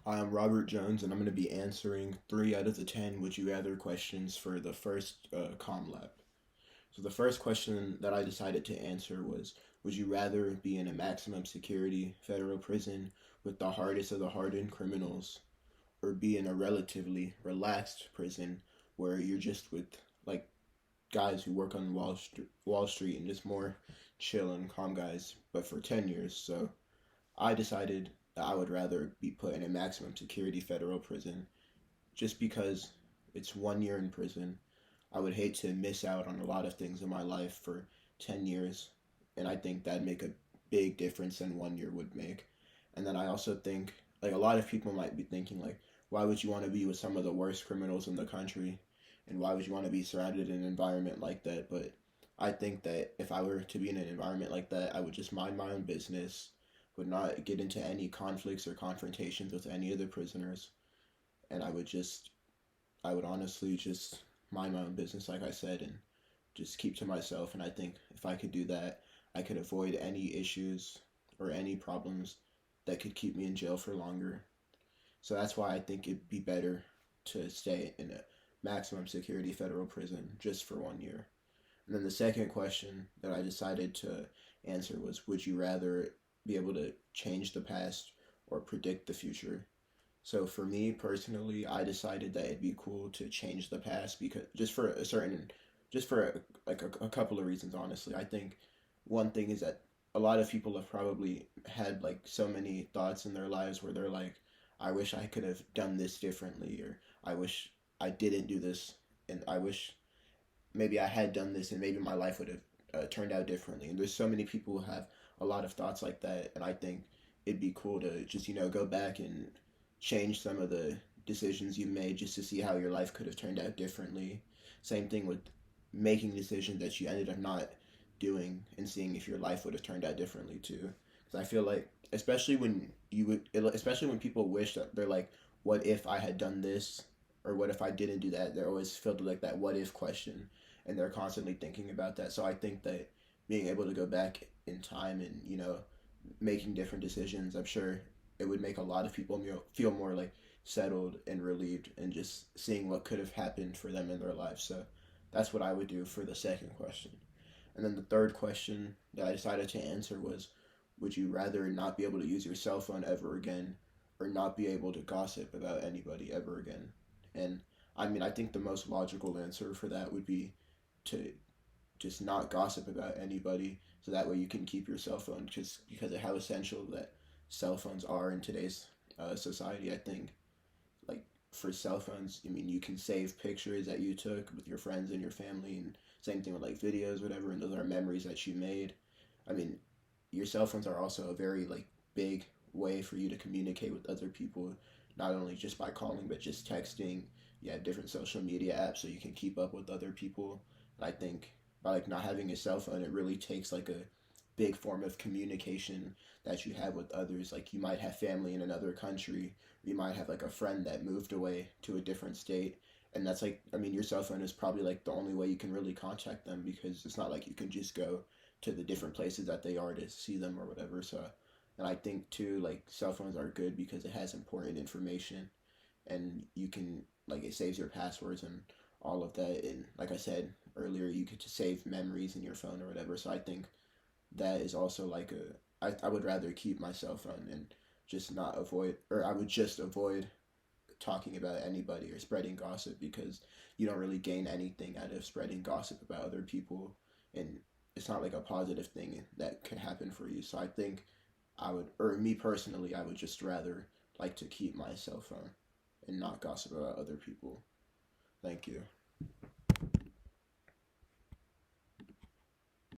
Hi, I'm Robert Jones, and I'm going to be answering 3 out of the 10 Would You Rather questions for the first Comm Lab. So, the first question that I decided to answer was Would you rather be in a maximum security federal prison with the hardest of the hardened criminals, or be in a relatively relaxed prison where you're just with like guys who work on Wall Street and just more chill and calm guys, but for 10 years? So, I decided that I would rather be put in a maximum security federal prison just because it's 1 year in prison. I would hate to miss out on a lot of things in my life for 10 years, and I think that'd make a big difference than 1 year would make. And then I also think, like, a lot of people might be thinking, like, why would you want to be with some of the worst criminals in the country? And why would you want to be surrounded in an environment like that? But I think that if I were to be in an environment like that, I would just mind my own business, would not get into any conflicts or confrontations with any of the prisoners, and I would honestly just mind my own business, like I said, and just keep to myself. And I think if I could do that, I could avoid any issues or any problems that could keep me in jail for longer. So that's why I think it'd be better to stay in a maximum security federal prison just for 1 year. And then the second question that I decided to answer was Would you rather be able to change the past or predict the future? So for me personally, I decided that it'd be cool to change the past because just for a couple of reasons, honestly. I think one thing is that a lot of people have probably had like so many thoughts in their lives where they're like, I wish I could have done this differently, or I wish I didn't do this, and I wish maybe I had done this and maybe my life would have turned out differently. And there's so many people who have a lot of thoughts like that, and I think it'd be cool to just go back and change some of the decisions you made just to see how your life could have turned out differently. Same thing with making decisions that you ended up not doing and seeing if your life would have turned out differently too. Because I feel like, especially when people wish that they're like, what if I had done this, or what if I didn't do that? They're always filled with like that what if question, and they're constantly thinking about that. So I think that being able to go back in time and making different decisions, I'm sure it would make a lot of people feel more like settled and relieved, and just seeing what could have happened for them in their lives. So that's what I would do for the second question. And then the third question that I decided to answer was Would you rather not be able to use your cell phone ever again, or not be able to gossip about anybody ever again? And I mean, I think the most logical answer for that would be to just not gossip about anybody, so that way you can keep your cell phone, just because of how essential that cell phones are in today's society. I think, like, for cell phones, I mean, you can save pictures that you took with your friends and your family, and same thing with like videos, whatever, and those are memories that you made. I mean, your cell phones are also a very like big way for you to communicate with other people, not only just by calling but just texting. You have different social media apps so you can keep up with other people. And I think by like not having a cell phone, it really takes like a big form of communication that you have with others. Like, you might have family in another country, you might have like a friend that moved away to a different state, and that's like, I mean, your cell phone is probably like the only way you can really contact them, because it's not like you can just go to the different places that they are to see them or whatever. So, and I think too, like, cell phones are good because it has important information, and you can, like, it saves your passwords and all of that. And like I said earlier, you could just save memories in your phone or whatever. So I think that is also like I would rather keep my cell phone and just not avoid, or I would just avoid talking about anybody or spreading gossip, because you don't really gain anything out of spreading gossip about other people, and it's not like a positive thing that can happen for you. So I think I would, or me personally, I would just rather like to keep my cell phone and not gossip about other people. Thank you.